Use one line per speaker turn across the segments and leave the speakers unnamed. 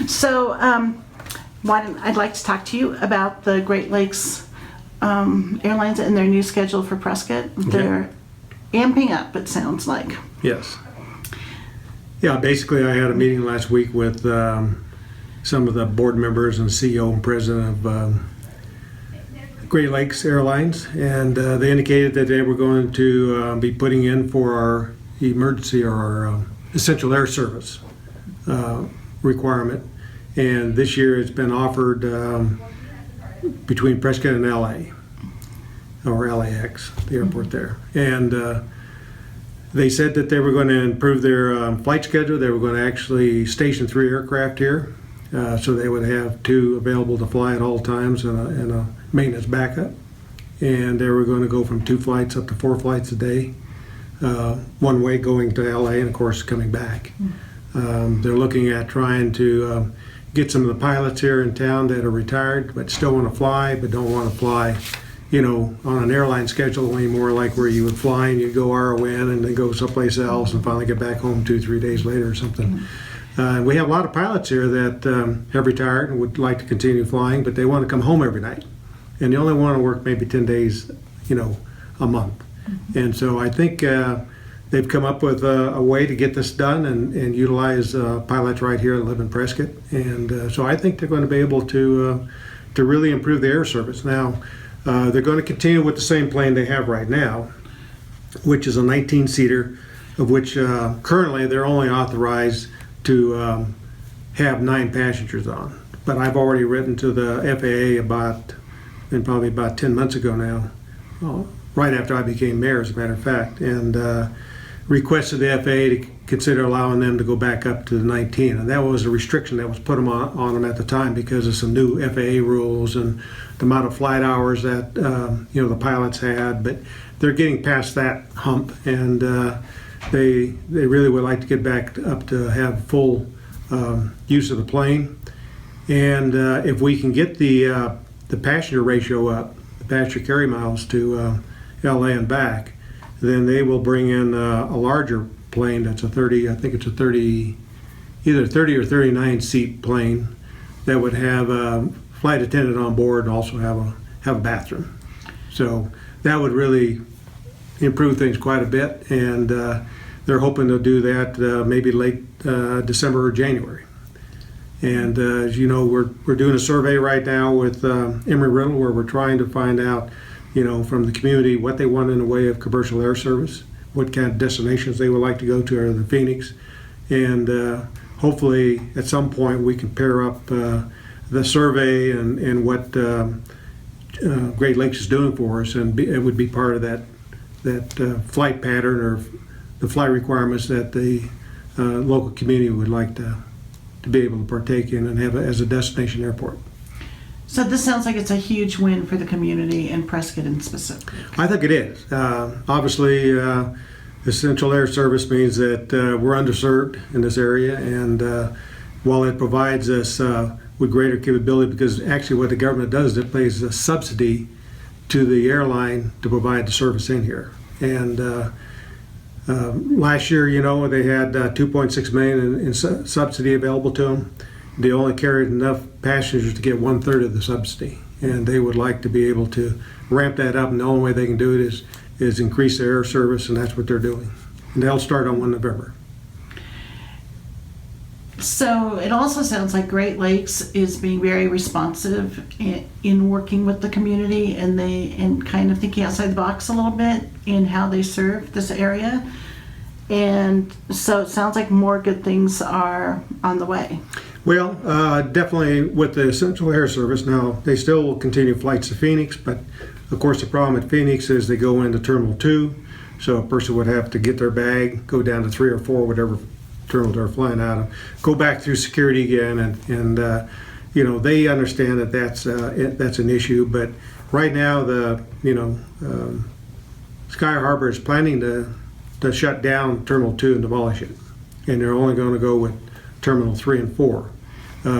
So I'd like to talk to you about the Great Lakes Airlines and their new schedule for Prescott. They're amping up, it sounds like.
Yes. Yeah, basically I had a meeting last week with some of the board members and CEO and president of Great Lakes Airlines, and they indicated that they were going to be putting in for our emergency or our essential air service requirement. And this year it's been offered between Prescott and LA, or LAX, the airport there. And they said that they were going to improve their flight schedule. They were going to actually station 3 aircraft here, so they would have 2 available to fly at all times and a maintenance backup. And they were going to go from 2 flights up to 4 flights a day, one way going to LA and of course coming back. They're looking at trying to get some of the pilots here in town that are retired but still want to fly, but don't want to fly, you know, on an airline schedule anymore, like where you would fly and you'd go RON and then go someplace else and finally get back home 2-3 days later or something. We have a lot of pilots here that have retired and would like to continue flying, but they want to come home every night. And they only want to work maybe 10 days, you know, a month. And so I think they've come up with a way to get this done and utilize pilots right here that live in Prescott. And so I think they're going to be able to really improve the air service. Now, they're going to continue with the same plane they have right now, which is a 19-seater, of which currently they're only authorized to have 9 passengers on. But I've already written to the FAA probably about 10 months ago now, right after I became mayor, as a matter of fact, and requested the FAA to consider allowing them to go back up to the 19. And that was a restriction that was put on them at the time because of some new FAA rules and the amount of flight hours that you know, the pilots had. But they're getting past that hump, and they really would like to get back up to have full use of the plane. And if we can get the passenger ratio up, the passenger carry miles to LA and back, then they will bring in a larger plane that's a 30, I think it's a 30, either 30 or 39 seat plane that would have a flight attendant on board and also have a bathroom. So that would really improve things quite a bit, and they're hoping to do that maybe late December or January. And as you know, we're doing a survey right now with Embry-Riddle, where we're trying to find out, you know, from the community what they want in the way of commercial air service, what kind of destinations they would like to go to out of the Phoenix, and hopefully at some point we can pair up the survey and what Great Lakes is doing for us, and it would be part of that flight pattern or the flight requirements that the local community would like to be able to partake in and have as a destination airport.
So this sounds like it's a huge win for the community and Prescott in specific.
I think it is. Obviously, essential air service means that we're underserved in this area, and while it provides us with greater capability, because actually what the government does is it pays a subsidy to the airline to provide the service in here. And last year, you know, they had $2.6 million in subsidy available to them. They only carried enough passengers to get 1/3 of the subsidy, and they would like to be able to ramp that up. And the only way they can do it is increase their air service, and that's what they're doing. And they'll start on 1 November.
So it also sounds like Great Lakes is being very responsive in working with the community, and kind of thinking outside the box a little bit in how they serve this area. And so it sounds like more good things are on the way.
Well, definitely with the essential air service. Now, they still will continue flights to Phoenix, but of course the problem at Phoenix is they go into Terminal 2, so a person would have to get their bag, go down to 3 or 4, whatever terminal they're flying out of, go back through security again, and you know, they understand that that's an issue. But right now, Sky Harbor is planning to shut down Terminal 2 and demolish it, and they're only going to go with Terminal 3 and 4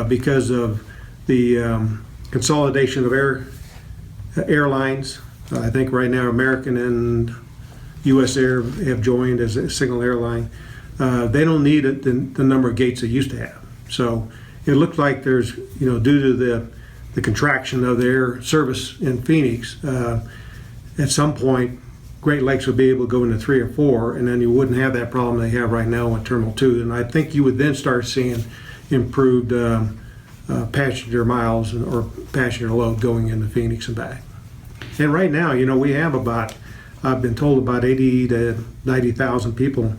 because of the consolidation of airlines. I think right now American and US Air have joined as a single airline. They don't need the number of gates they used to have. So it looks like there's, due to the contraction of the air service in Phoenix, at some point, Great Lakes would be able to go into 3 or 4, and then you wouldn't have that problem they have right now with Terminal 2. And I think you would then start seeing improved passenger miles or passenger load going into Phoenix and back. And right now, we have I've been told about 80 to 90,000 people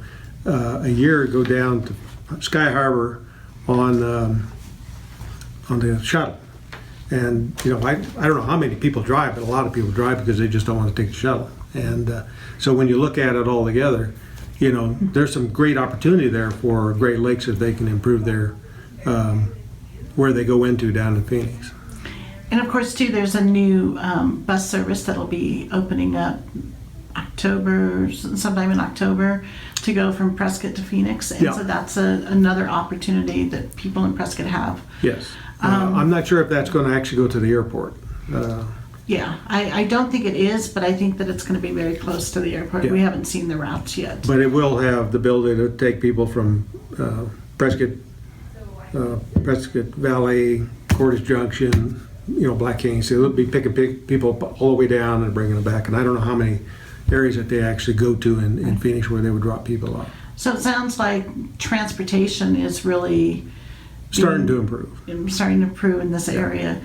a year go down to Sky Harbor on the shuttle. And, I don't know how many people drive, but a lot of people drive because they just don't want to take the shuttle. And so when you look at it all together, there's some great opportunity there for Great Lakes if they can improve their where they go into down in Phoenix.
And of course, too, there's a new bus service that'll be opening up sometime in October, to go from Prescott to Phoenix. And so that's another opportunity that people in Prescott have.
Yes. I'm not sure if that's going to actually go to the airport.
Yeah, I don't think it is, but I think that it's going to be very close to the airport.
Yeah.
We haven't seen the routes yet.
But it will have the ability to take people from Prescott Valley, Cordes Junction, Black Canyon. So they'll be picking people up all the way down and bringing them back. And I don't know how many areas that they actually go to in Phoenix where they would drop people off.
So it sounds like transportation is really
Starting to improve
in this area.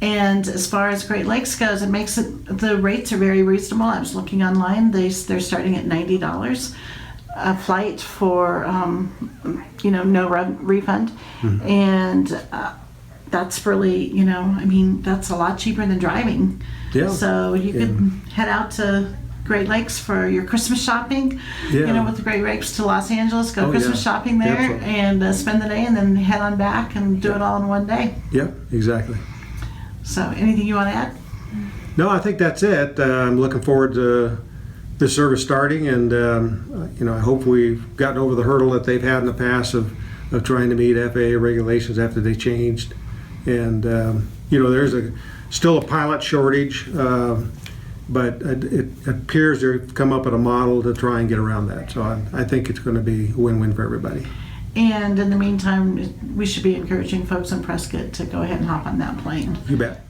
And as far as Great Lakes goes, the rates are very reasonable. I was looking online; they're starting at $90 a flight for no refund, and that's really that's a lot cheaper than driving.
Yeah.
So you could head out to Great Lakes for your Christmas shopping, with the Great Lakes to Los Angeles, go Christmas shopping there, and spend the day, and then head on back and do it all in one day.
Yep, exactly.
So, anything you want to add?
No, I think that's it. I'm looking forward to the service starting, and I hope we've gotten over the hurdle that they've had in the past of trying to meet FAA regulations after they changed. And there's still a pilot shortage, but it appears they've come up with a model to try and get around that. So I think it's going to be a win-win for everybody.
And in the meantime, we should be encouraging folks in Prescott to go ahead and hop on that plane.
You bet.